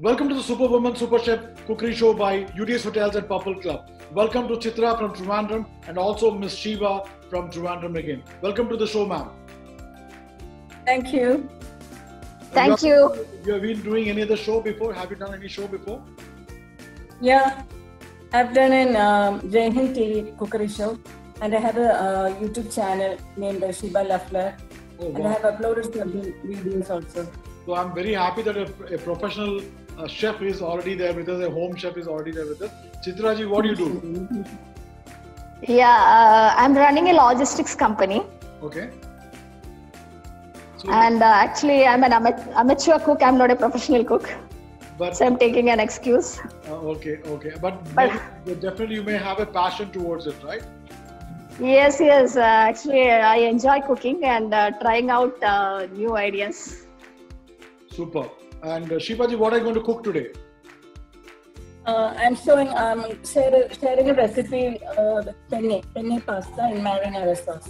Welcome to the Superwoman Super Chef Cookery Show by UDS Hotels and Purple Club. Welcome to Chitra from Trivandrum and also Miss Shiva from Trivandrum again. Welcome to the show, ma'am. Thank you. Thank you. You have been doing any other show before? Have you done any show before? Yeah, I've done an Jai Hind TV Cookery Show, and I have a YouTube channel named Shiba Lafler, and I have uploaded some videos also. So I'm very happy that a professional chef is already there with us, a home chef is already there with us. Chitra ji, what do you do? Yeah, I'm running a logistics company. Okay. So, and actually, I'm an amateur cook. I'm not a professional cook. But, so I'm taking an excuse. Okay. But definitely you may have a passion towards it, right? Yes. Actually, I enjoy cooking and trying out new ideas. Super. And Shiva ji, what are you going to cook today? I'm sharing a recipe of penne pasta in marinara sauce.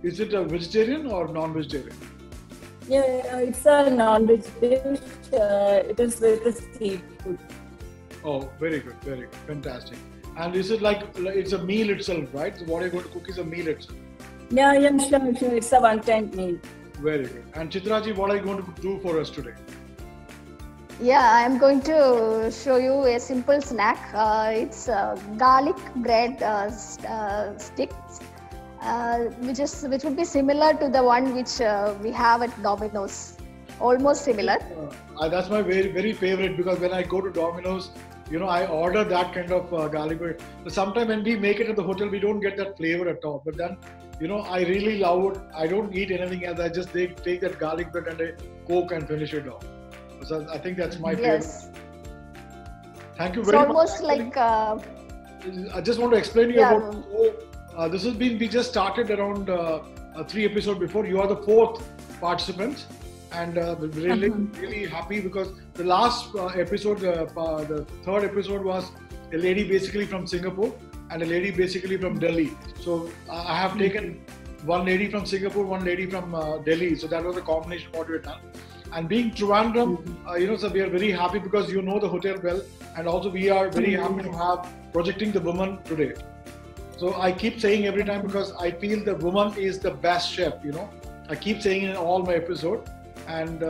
Is it a vegetarian or non-vegetarian? Yeah, it's a non-veg dish. It is with the seafood. Oh, very good, fantastic. And is it like it's a meal itself, right? So what you're going to cook is a meal itself. Yeah, sure. It's a one-time meal. Very good. And Chitra ji, what are you going to do for us today? Yeah, I'm going to show you a simple snack. It's garlic bread sticks, which would be similar to the one which we have at Domino's. Almost similar. That's my very favorite, because when I go to Domino's, I order that kind of garlic bread. But sometimes when we make it at the hotel, we don't get that flavor at all. But then, I really love it. I don't eat anything else. I just take that garlic bread and a Coke and finish it off. So I think that's my favorite. Yes. Thank you very much. It's almost like... I just want to explain to you about... this has been... We just started around 3 episodes before. You are the 4th participant. And really happy, because the last episode, the 3rd episode, was a lady basically from Singapore and a lady basically from Delhi. So I have taken one lady from Singapore, one lady from Delhi. So that was a combination of what we had done. And being Trivandrum, so we are very happy because you know the hotel well, and also we are very happy to have Projecting the Woman today. So I keep saying every time, because I feel the woman is the best chef. I keep saying it in all my episodes. And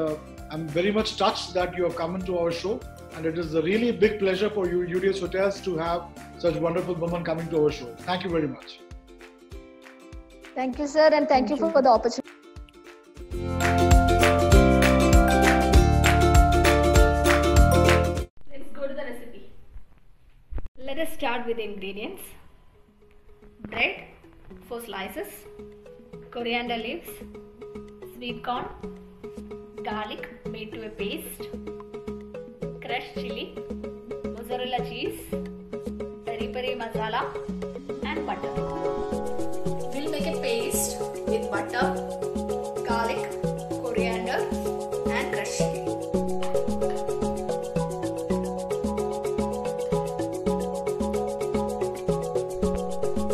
I'm very much touched that you have come into our show, and it is a really big pleasure for you, UDS Hotels, to have such wonderful women coming to our show. Thank you very much. Thank you, sir, and thank you for the opportunity. Let's go to the recipe. Let us start with the ingredients. Bread, 4 slices, coriander leaves, sweet corn, garlic made to a paste, crushed chili, mozzarella cheese, peri-peri masala, and butter. We'll make a paste with butter, garlic, coriander, and crushed chili.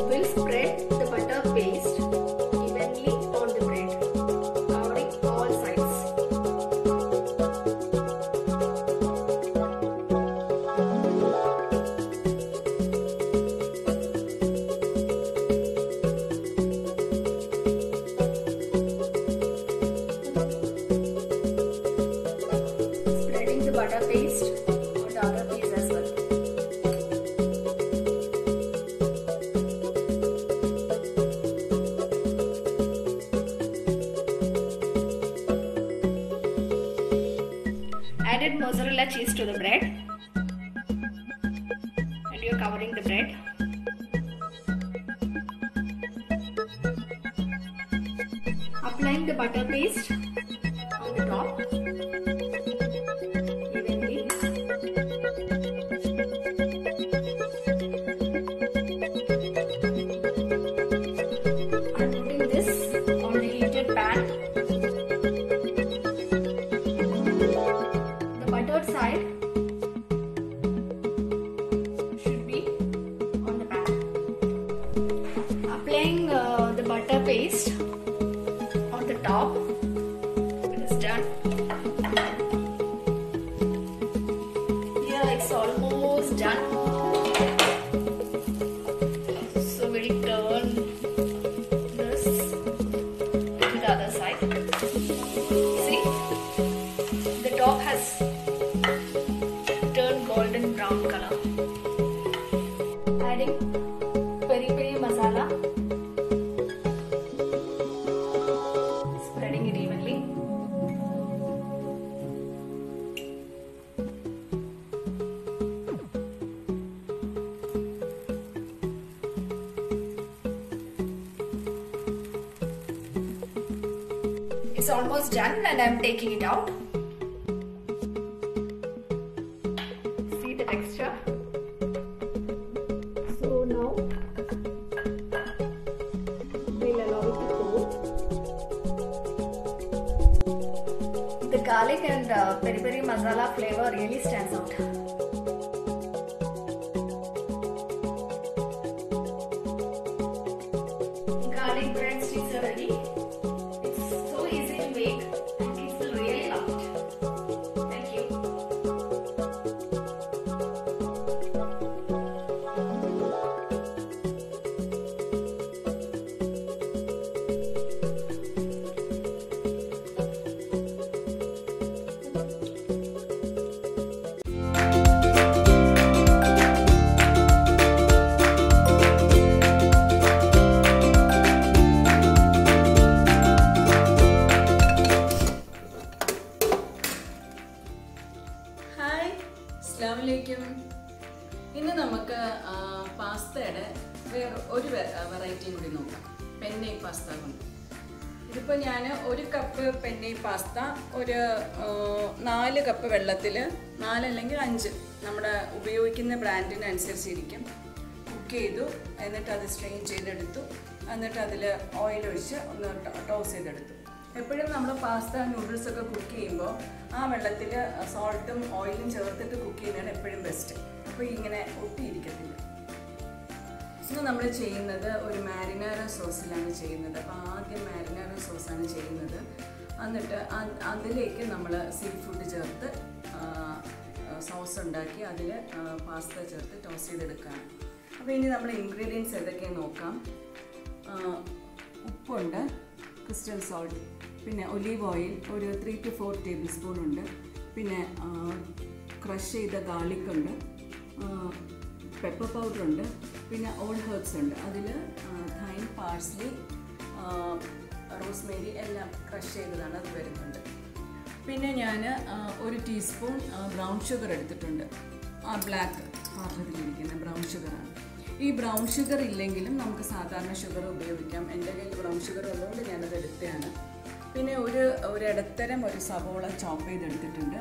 We'll spread the butter paste evenly on the bread, covering all sides. Spreading the butter paste on the other piece as well. Added mozzarella cheese to the bread, and you're covering the bread. Applying the butter paste on the top evenly. And putting this on the heated pan. The buttered side should be on the pan. Applying the butter paste on the top. It is done. It's almost done and I'm taking it out. See the texture. So now we'll allow it to cool. The garlic and peri peri masala flavor really stands out. Garlic bread sticks are ready. It's so easy to make and kids will really love it. Thank you. ഇന്ന് നമുക്ക് പാസ്തയുടെ ഒരു വെറൈറ്റിയും കൂടി നോക്കാം. പെന്നെ pasta കൊണ്ട്. ഇതിപ്പോൾ ഞാൻ 1 cup പെന്നെ pasta ഒരു 4 cup വെള്ളത്തിൽ 4 അല്ലെങ്കിൽ 5 നമ്മുടെ ഉപയോഗിക്കുന്ന ബ്രാൻഡിനനുസരിച്ചിരിക്കും കുക്ക് ചെയ്തു. എന്നിട്ട് അത് സ്ട്രെയിൻ ചെയ്തെടുത്തു. എന്നിട്ട് അതിൽ ഓയിൽ ഒഴിച്ച് ഒന്ന് ടോസ് ചെയ്തെടുത്തു. എപ്പോഴും നമ്മൾ പാസ്ത നൂഡിൽസൊക്കെ കുക്ക് ചെയ്യുമ്പോൾ ആ വെള്ളത്തിൽ സോൾട്ടും ഓയിലും ചേർത്തിട്ട് കുക്ക് ചെയ്യുന്നതാണ് എപ്പോഴും ബെസ്റ്റ്. അപ്പോൾ ഇങ്ങനെ ഒട്ടിയിരിക്കത്തില്ല. ഇന്ന് നമ്മൾ ചെയ്യുന്നത് ഒരു മാരിനാരോ സോസിലാണ് ചെയ്യുന്നത്. അപ്പോൾ ആദ്യം മാരിനാരോ സോസാണ് ചെയ്യുന്നത്. എന്നിട്ട് അതിലേക്ക് നമ്മൾ സീ ഫുഡ് ചേർത്ത് സോസ് ഉണ്ടാക്കി അതിൽ പാസ്ത ചേർത്ത് ടോസ് ചെയ്തെടുക്കുകയാണ്. അപ്പോൾ ഇനി നമ്മൾ ഇൻഗ്രീഡിയൻസ് ഏതൊക്കെയാണ് നോക്കാം. ഉപ്പുണ്ട്, ക്രിസ്റ്റൽ സോൾട്ട്, പിന്നെ ഒലീവ് ഓയിൽ ഒരു 3 to 4 ടേബിൾ സ്പൂൺ ഉണ്ട്. പിന്നെ ക്രഷ് ചെയ്ത ഗാർലിക് ഉണ്ട്, പെപ്പർ പൗഡർ ഉണ്ട്, പിന്നെ ഓൾ ഹെർബ്സ് ഉണ്ട്. അതിൽ തൈം, പാഴ്സ്ലി, റോസ്മേരി എല്ലാം ക്രഷ് ചെയ്തതാണ് അത് വരുന്നുണ്ട്. പിന്നെ ഞാൻ 1 ടീസ്പൂൺ ബ്രൗൺ ഷുഗർ എടുത്തിട്ടുണ്ട്. ആ ബ്ലാക്ക് പാത്രത്തിലിരിക്കുന്ന ബ്രൗൺ ഷുഗറാണ്. ഈ ബ്രൗൺ ഷുഗർ ഇല്ലെങ്കിലും നമുക്ക് സാധാരണ ഷുഗർ ഉപയോഗിക്കാം. എൻ്റെ കയ്യിൽ ബ്രൗൺ ഷുഗർ ഉള്ളതുകൊണ്ട് ഞാനത് എടുത്തതാണ്. പിന്നെ ഒരു ഇടത്തരം ഒരു സവോള ചോപ്പ് ചെയ്തെടുത്തിട്ടുണ്ട്.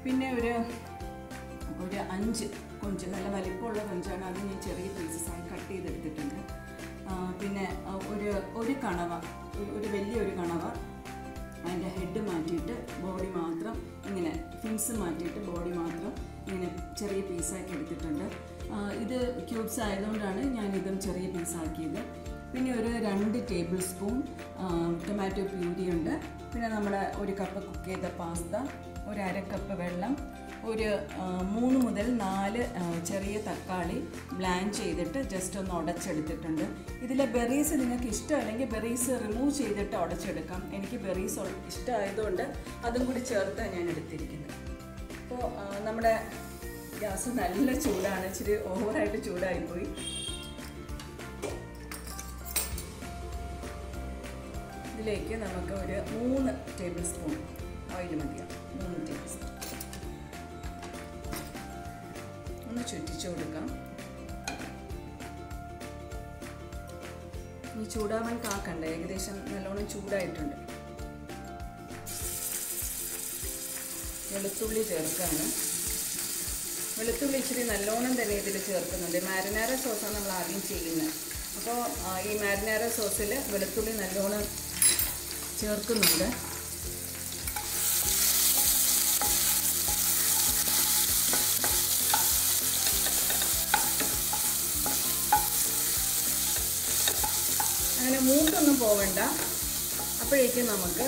പിന്നെ ഒരു 5 കൊഞ്ച്, നല്ല വലിപ്പമുള്ള കൊഞ്ചാണ്, അത് ഞാൻ ചെറിയ പീസസായി കട്ട് ചെയ്തെടുത്തിട്ടുണ്ട്. പിന്നെ ഒരു കണവ, ഒരു വലിയൊരു കണവ, അതിൻ്റെ ഹെഡ് മാറ്റിയിട്ട് ബോഡി മാത്രം ഇങ്ങനെ ഫിൻസ് മാറ്റിയിട്ട് ബോഡി മാത്രം ഇങ്ങനെ ചെറിയ പീസാക്കി എടുത്തിട്ടുണ്ട്. ഇത് ക്യൂബ്സ് ആയതുകൊണ്ടാണ് ഞാനിതും ചെറിയ പീസാക്കിയത്. പിന്നെ ഒരു 2 ടേബിൾ സ്പൂൺ ടൊമാറ്റോ പ്യൂരി ഉണ്ട്. പിന്നെ നമ്മുടെ 1 കപ്പ് കുക്ക് ചെയ്ത പാസ്ത, ഒരു 1/2 കപ്പ് വെള്ളം, ഒരു 3 മുതൽ 4 ചെറിയ തക്കാളി ബ്ലാൻഡ് ചെയ്തിട്ട് ജസ്റ്റ് ഒന്ന് ഉടച്ചെടുത്തിട്ടുണ്ട്. ഇതിലെ ബെറീസ് നിങ്ങൾക്ക് ഇഷ്ടമല്ലെങ്കിൽ ബെറീസ് റിമൂവ് ചെയ്തിട്ട് ഉടച്ചെടുക്കാം. എനിക്ക് ബെറീസ് ഇഷ്ടമായതുകൊണ്ട് അതും കൂടി ചേർത്താണ് ഞാൻ എടുത്തിരിക്കുന്നത്. അപ്പോൾ നമ്മുടെ ഗ്യാസ് നല്ല ചൂടാണ്, ഇച്ചിരി ഓവറായിട്ട് ചൂടായിപ്പോയി. ഇതിലേക്ക് നമുക്ക് ഒരു 3 ടേബിൾ സ്പൂൺ ഓയിൽ മതിയാവും. 3 ടേബിൾ സ്പൂൺ ഒന്ന് ചുറ്റിച്ചു കൊടുക്കാം. ഈ ചൂടാവാൻ കാക്കണ്ട, ഏകദേശം നല്ലോണം ചൂടായിട്ടുണ്ട്. വെളുത്തുള്ളി ചേർക്കാണ്. വെളുത്തുള്ളി ഇച്ചിരി നല്ലോണം തന്നെ ഇതിൽ ചേർക്കുന്നുണ്ട്. മാരിനാരോ സോസാണ് നമ്മൾ ആദ്യം ചെയ്യുന്നത്. അപ്പോൾ ഈ മാരിനാരോ സോസിൽ വെളുത്തുള്ളി നല്ലോണം ചേർക്കുന്നുണ്ട്. അങ്ങനെ മൂത്തൊന്നും പോവണ്ട. അപ്പോഴേക്കും നമുക്ക്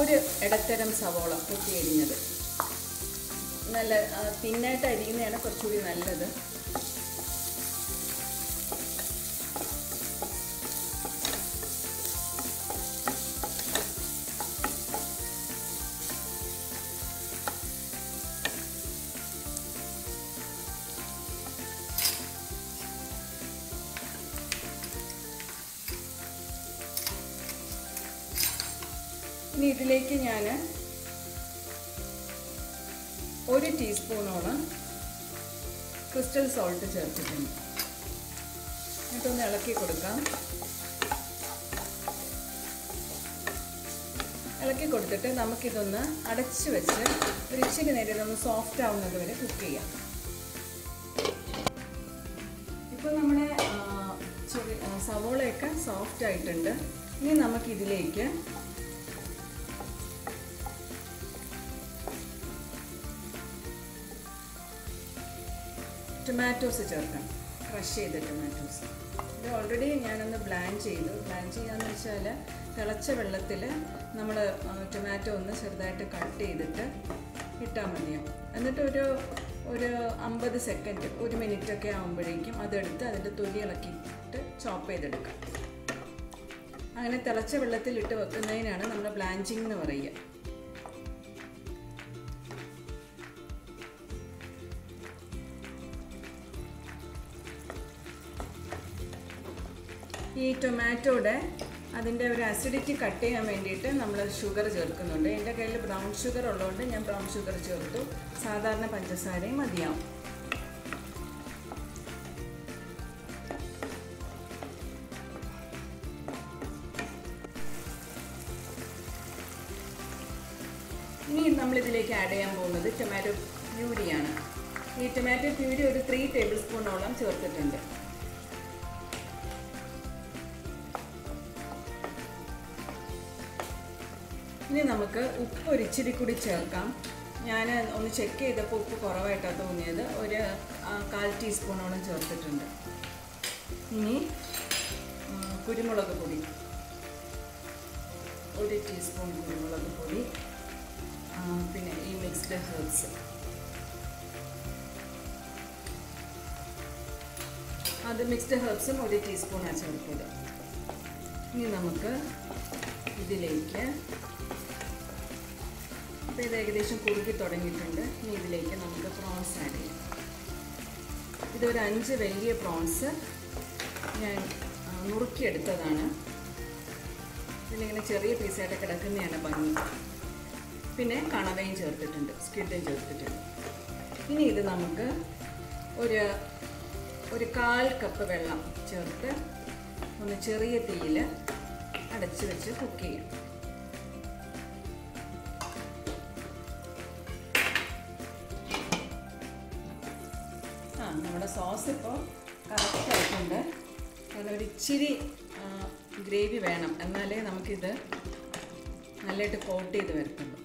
ഒരു ഇടത്തരം സവോള കുത്തി അരിഞ്ഞത്, നല്ല തിന്നായിട്ട് അരിയുന്നതാണ് കുറച്ചുകൂടി നല്ലത്. ഇനി ഇതിലേക്ക് ഞാൻ 1 ടീസ്പൂണോളം ക്രിസ്റ്റൽ സോൾട്ട് ചേർത്തിട്ടുണ്ട്. എന്നിട്ടൊന്ന് ഇളക്കി കൊടുക്കാം. ഇളക്കി കൊടുത്തിട്ട് നമുക്കിതൊന്ന് അടച്ച് വെച്ച് ഒരു ഇച്ചിരി നേരം ഇതൊന്ന് സോഫ്റ്റ് ആവുന്നത് വരെ കുക്ക് ചെയ്യാം. ഇപ്പോൾ നമ്മുടെ സവോളയൊക്കെ സോഫ്റ്റ് ആയിട്ടുണ്ട്. ഇനി നമുക്കിതിലേക്ക് ടൊമാറ്റോസ് ചേർക്കാം, ക്രഷ് ചെയ്ത ടൊമാറ്റോസ്. ഇത് ഓൾറെഡി ഞാനൊന്ന് ബ്ലാൻഡ് ചെയ്തു. ബ്ലാൻഡ് ചെയ്യാന്ന് വെച്ചാൽ തിളച്ച വെള്ളത്തിൽ നമ്മൾ ടൊമാറ്റോ ഒന്ന് ചെറുതായിട്ട് കട്ട് ചെയ്തിട്ട് ഇട്ടാൽ മതിയാവും. എന്നിട്ട് ഒരു 50 സെക്കൻഡ് 1 മിനിറ്റൊക്കെ ആകുമ്പോഴേക്കും അതെടുത്ത് അതിൻ്റെ തൊലി ഇളക്കിയിട്ട് ചോപ്പ് ചെയ്തെടുക്കാം. അങ്ങനെ തിളച്ച വെള്ളത്തിൽ ഇട്ട് വെക്കുന്നതിനാണ് നമ്മൾ ബ്ലാഞ്ചിങ് എന്ന് പറയുക. ഈ ടൊമാറ്റോയുടെ അതിൻ്റെ ഒരു അസിഡിറ്റി കട്ട് ചെയ്യാൻ വേണ്ടിയിട്ട് നമ്മൾ ഷുഗർ ചേർക്കുന്നുണ്ട്. എൻ്റെ കയ്യിൽ ബ്രൗൺ ഷുഗർ ഉള്ളതുകൊണ്ട് ഞാൻ ബ്രൗൺ ഷുഗർ ചേർത്തു. സാധാരണ പഞ്ചസാരയും മതിയാവും. ഇനി നമ്മളിതിലേക്ക് ആഡ് ചെയ്യാൻ പോകുന്നത് ടൊമാറ്റോ പ്യൂരിയാണ്. ഈ ടൊമാറ്റോ പ്യൂരി ഒരു 3 ടേബിൾ സ്പൂണോളം ചേർത്തിട്ടുണ്ട്. ഇനി നമുക്ക് ഉപ്പ് ഒരു ഇച്ചിരി കൂടി ചേർക്കാം. ഞാൻ ഒന്ന് ചെക്ക് ചെയ്തപ്പോൾ ഉപ്പ് കുറവായിട്ടാണ് തോന്നിയത്. ഒരു 1/4 ടീസ്പൂണോളം ചേർത്തിട്ടുണ്ട്. ഇനി കുരുമുളക് പൊടി 1 ടീസ്പൂൺ കുരുമുളക് പൊടി, പിന്നെ ഈ മിക്സ്ഡ് ഹെർബ്സ് മിക്സ്ഡ് ഹെർബ്സും 1 ടീസ്പൂണാണ് ചേർത്തത്. ഇനി നമുക്ക് ഇതിലേക്ക് ഇപ്പോൾ ഇത് ഏകദേശം കുറുകി തുടങ്ങിയിട്ടുണ്ട്. ഇനി ഇതിലേക്ക് നമുക്ക് പ്രോൺസ് ആഡ് ചെയ്യാം. ഇതൊരു 5 വലിയ പ്രോൺസ് ഞാൻ നുറുക്കിയെടുത്തതാണ്. ഇതിലിങ്ങനെ ചെറിയ പീസായിട്ട് കിടക്കുന്നതാണ് ഭംഗി. പിന്നെ കണവയും ചേർത്തിട്ടുണ്ട്, സ്ക്വിഡും ചേർത്തിട്ടുണ്ട്. ഇനി ഇത് നമുക്ക് ഒരു 1/4 കപ്പ് വെള്ളം ചേർത്ത് ഒന്ന് ചെറിയ തീയിൽ അടച്ച് വെച്ച് കുക്ക് ചെയ്യാം. നമ്മുടെ സോസ് ഇപ്പോൾ കറക്റ്റ് ആയിട്ടുണ്ട്. അതൊരു ഇച്ചിരി ഗ്രേവി വേണം, എന്നാലേ നമുക്കിത് നല്ലതായിട്ട് കോട്ട് ചെയ്ത് വരത്തുള്ളൂ.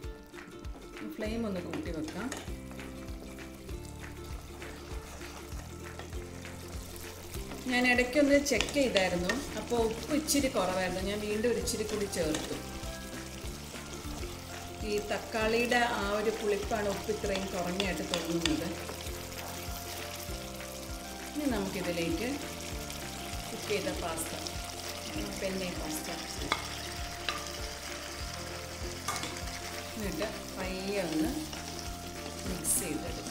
ഫ്ലെയിം ഒന്ന് കൂട്ടി വെക്കാം. ഞാൻ ഇടയ്ക്കൊന്ന് ചെക്ക് ചെയ്തായിരുന്നു, അപ്പോൾ ഉപ്പ് ഇച്ചിരി കുറവായിരുന്നു. ഞാൻ വീണ്ടും ഒരു ഇച്ചിരി കൂടി ചേർത്തു. ഈ തക്കാളിയുടെ ആ ഒരു പുളിപ്പാണ് ഉപ്പ് ഇത്രയും കുറഞ്ഞായിട്ട് തോന്നുന്നത്. ഇനി നമുക്കിതിലേക്ക് കുക്ക് ചെയ്ത പാസ്ത, പെന്നെ പാസ്ത എന്നിട്ട് പയ്യെ ഒന്ന് മിക്സ് ചെയ്തെടുക്കും.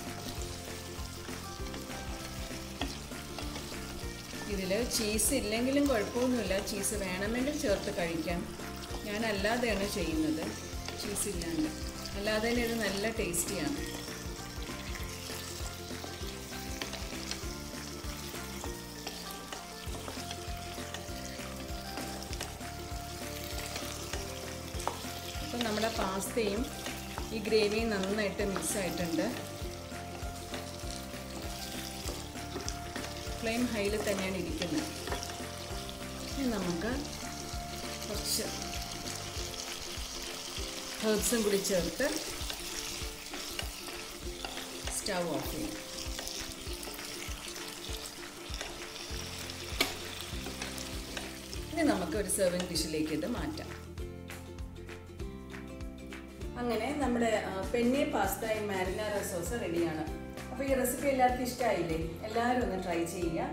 ഇതിൽ ചീസ് ഇല്ലെങ്കിലും കുഴപ്പമൊന്നുമില്ല, ചീസ് വേണമെങ്കിൽ ചേർത്ത് കഴിക്കാം. ഞാൻ അല്ലാതെയാണ് ചെയ്യുന്നത്, ചീസ് ഇല്ലാണ്ട്. അല്ലാതെ തന്നെ ഇത് നല്ല ടേസ്റ്റിയാണ്. അപ്പം നമ്മുടെ പാസ്തയും ഈ ഗ്രേവിയും നന്നായിട്ട് മിക്സ് ആയിട്ടുണ്ട്. ഫ്ലെയിം ഹൈയിൽ തന്നെയാണ് ഇരിക്കുന്നത്. ഇനി നമുക്ക് കുറച്ച് ഹെർബ്സും കൂടി ചേർത്ത് സ്റ്റവ് ഓഫ് ചെയ്യും. ഇനി നമുക്ക് ഒരു സെർവിങ് ഡിഷിലേക്ക് ഇത് മാറ്റാം. അങ്ങനെ നമ്മുടെ പെന്നെ പാസ്ത ഇൻ മാരിനാര സോസ് റെഡിയാണ്. അപ്പോൾ ഈ റെസിപ്പി എല്ലാവർക്കും ഇഷ്ടമായില്ലേ? എല്ലാവരും ഒന്ന് ട്രൈ ചെയ്യുക.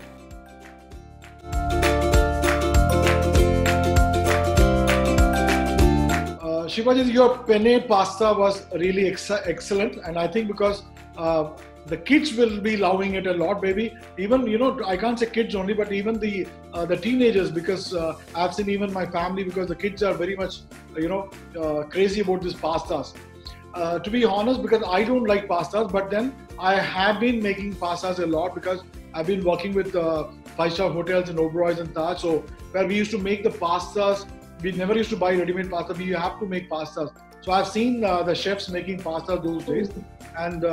Shivaji, your penne pasta was really excellent, and I think because the kids will be loving it a lot, baby. Even, you know, I can't say kids only, but even the teenagers, because I've seen even my family, because the kids are very much, crazy about these pastas. To be honest, because I don't like pastas, but then I have been making pastas a lot because I've been working with 5-star hotels in Oberoi's and Taj, so where we used to make the pastas we never used to buy ready-made pasta. We have to make pastas. So I've seen the chefs making pasta those days, and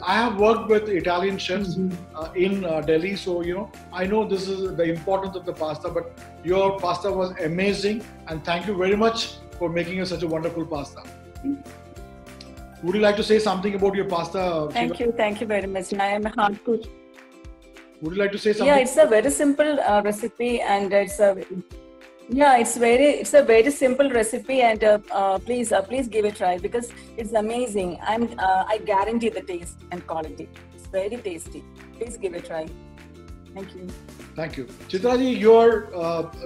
I have worked with Italian chefs in Delhi. So I know this is the importance of the pasta. But your pasta was amazing, and thank you very much for making such a wonderful pasta. Would you like to say something about your pasta? Thank you very much. I am a hard cook. Would you like to say something? Yeah, it's a very simple recipe, and it's a very simple recipe, and please give it a try because it's amazing. I guarantee the taste and quality. It's very tasty. Please give it a try. Thank you. Thank you, Chitra ji. Your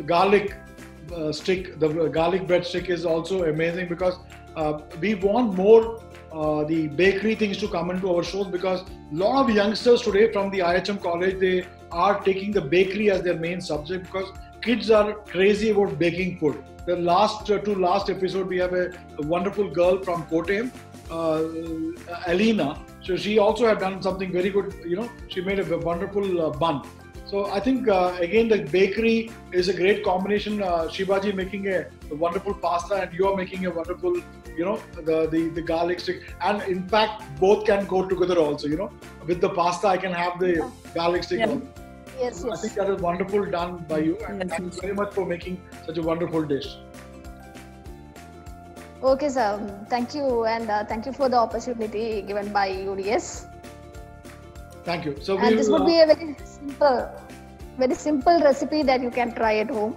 garlic stick, the garlic bread stick, is also amazing because we want more the bakery things to come into our shows, because a lot of youngsters today from the IHM college, they are taking the bakery as their main subject because kids are crazy about baking food. The last episode, we have a wonderful girl from Kottayam, Alina. So she also had done something very good. She made a wonderful bun. So I think again the bakery is a great combination. Shibaji making a wonderful pasta, and you are making a wonderful, the garlic stick. And in fact, both can go together also. With the pasta, I can have the garlic stick. Yes, yes. I think that is wonderful done by you, and thank you very much for making such a wonderful dish. Okay, sir. Thank you, and thank you for the opportunity given by UDS. Thank you. So this would be a very simple recipe that you can try at home.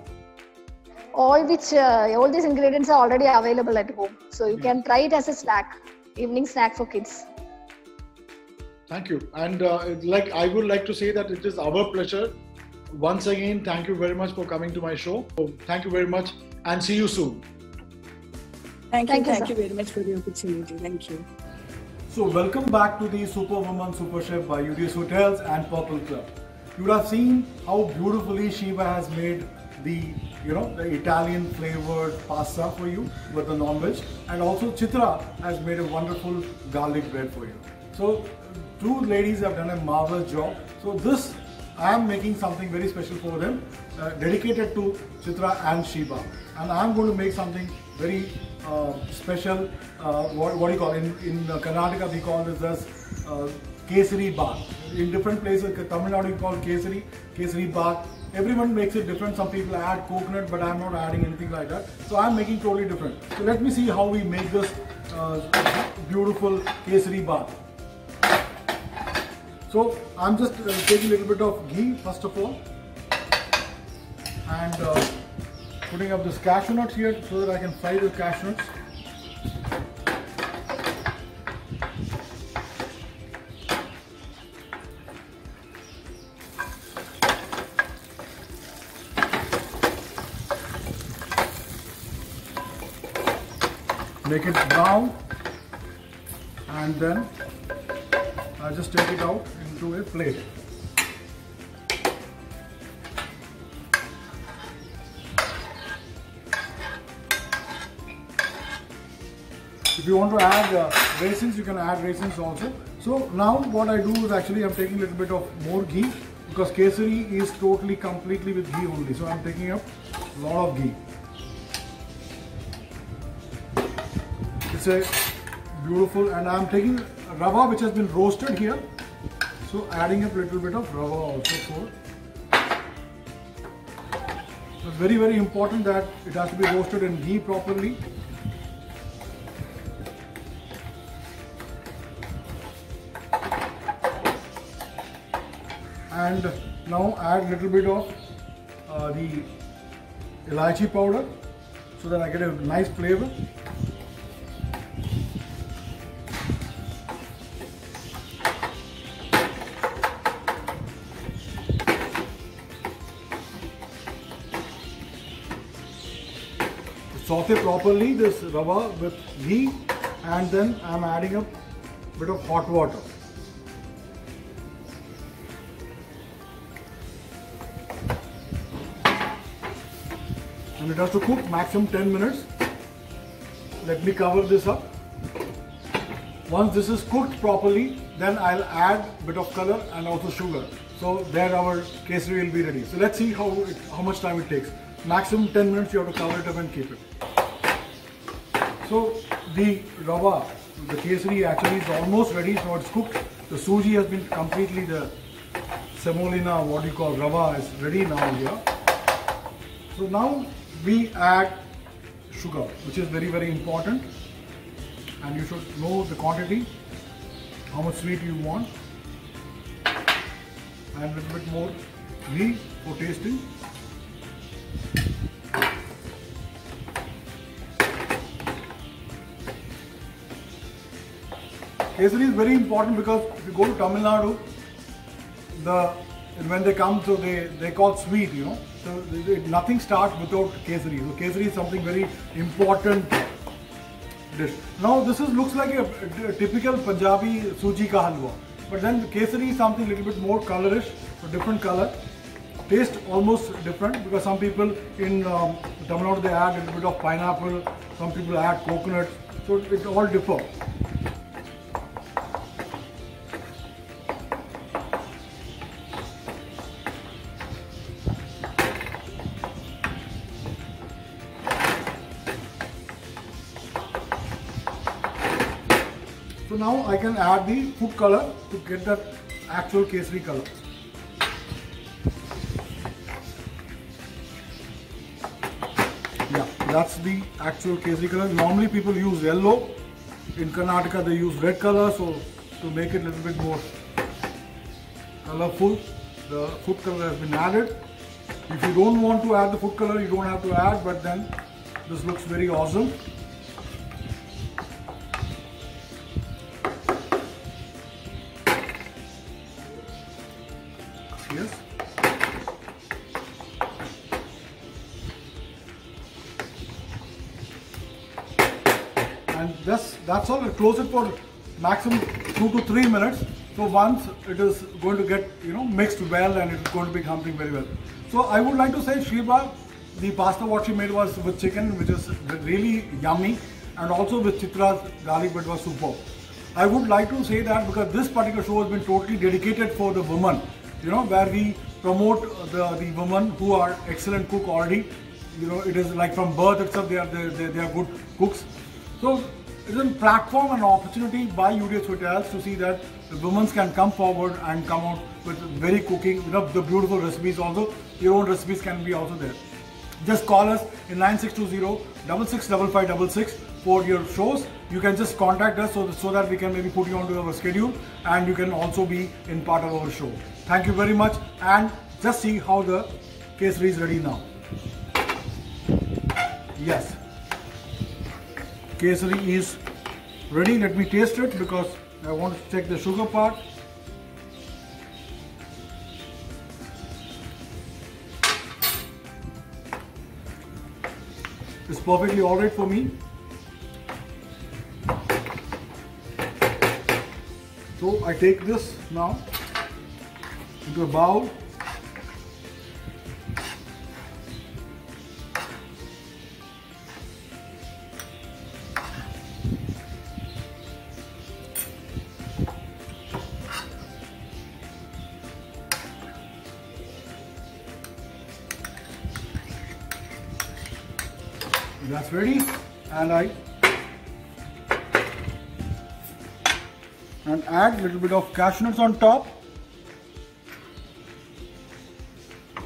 All these ingredients are already available at home, so you can try it as a snack, evening snack for kids. Thank you. And I would like to say that it is our pleasure. Once again, thank you very much for coming to my show. So, thank you very much, and see you soon. Thank you very much for the opportunity. Thank you. So welcome back to the Superwoman Super Chef by UDS Hotels and Purple Club. You would have seen how beautifully Shiba has made the Italian flavored pasta for you with the non-veg, and also Chitra has made a wonderful garlic bread for you. So two ladies have done a marvelous job. So this, I am making something very special for them, dedicated to Chitra and Shiba, and I am going to make something very special. What do you call it? In Karnataka we call this as Kesari Bath. In different places, Tamil Nadu you call Kesari Bath. Everyone makes it different. Some people add coconut, but I am not adding anything like that. So I am making totally different. So let me see how we make this beautiful Kesari Bath. So I am just taking a little bit of ghee first of all, and putting up this cashew nuts here so that I can fry the cashew nuts. Make it brown, and then I'll just take it out into a plate. If you want to add raisins, you can add raisins also. So now what I do is actually I'm taking a little bit of more ghee, because Kesari is totally completely with ghee only. So I'm taking up a lot of ghee. It's a beautiful, and I'm taking rava which has been roasted here. So adding up a little bit of rava also for. It's very, very important that it has to be roasted in ghee properly. And now add a little bit of the elaichi powder so that I get a nice flavor. Saute properly this rava with ghee, and then I am adding a bit of hot water. And it has to cook maximum 10 minutes. Let me cover this up. Once this is cooked properly, then I'll add a bit of color and also sugar. So there our kesari will be ready. So let's see how much time it takes. maximum 10 minutes you have to cover it up and keep it. So the rava, the kesari actually is almost ready, so it's cooked. The suji has been completely, the semolina, what you call rava, is ready now here. So now we add sugar, which is very, very important, and you should know the quantity, how much sweet you want, and a little bit more ghee for tasting. Kesari is very important because if you go to Tamil Nadu, when they come, so they call sweet, you know. So nothing starts without kesari. So kesari is something very important dish. Now this looks like a typical Punjabi suji ka halwa, but then kesari is something little bit more colorish, so different color. Taste almost different because some people in Tamil Nadu they add a little bit of pineapple, some people add coconut, so it all differ. So now I can add the food color to get that actual kesari color. Yeah, that's the actual kesari color. Normally people use yellow. In Karnataka they use red color, so to make it a little bit more colorful, the food color has been added. If you don't want to add the food color, you don't have to add, but then this looks very awesome. Yes. And that's all. Close it for maximum 2 to 3 minutes. So once it is going to get, you know, mixed well, and it's going to be something very well. So I would like to say, Sheba, the pasta what she made was with chicken, which is really yummy, and also with Chitra's garlic bread was superb. I would like to say that because this particular show has been totally dedicated for the women, you know, where we promote the women who are excellent cook already. You know, it is like from birth itself they are good cooks. So it's a platform and opportunity by UDS Hotels to see that the women can come forward and come out with very cooking, you know, the beautiful recipes also. Your own recipes can be also there. Just call us in 9620-665566 for your shows. You can just contact us so that we can maybe put you onto our schedule, and you can also be in part of our show. Thank you very much, and just see how the kesari is ready now. Yes, kesari is ready. Let me taste it because I want to check the sugar part. It's perfectly alright for me. So I take this now into a bowl. That's ready, and I add a little bit of cashew nuts on top.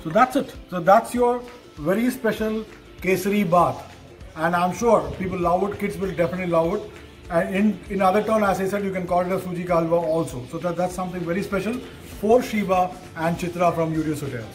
So that's it. So that's your very special kesari bath, and I'm sure people love it. Kids will definitely love it. And in other town, as I said, you can call it a suji ka halwa also. So that's something very special for Sheba and Chitra from UDS Hotels.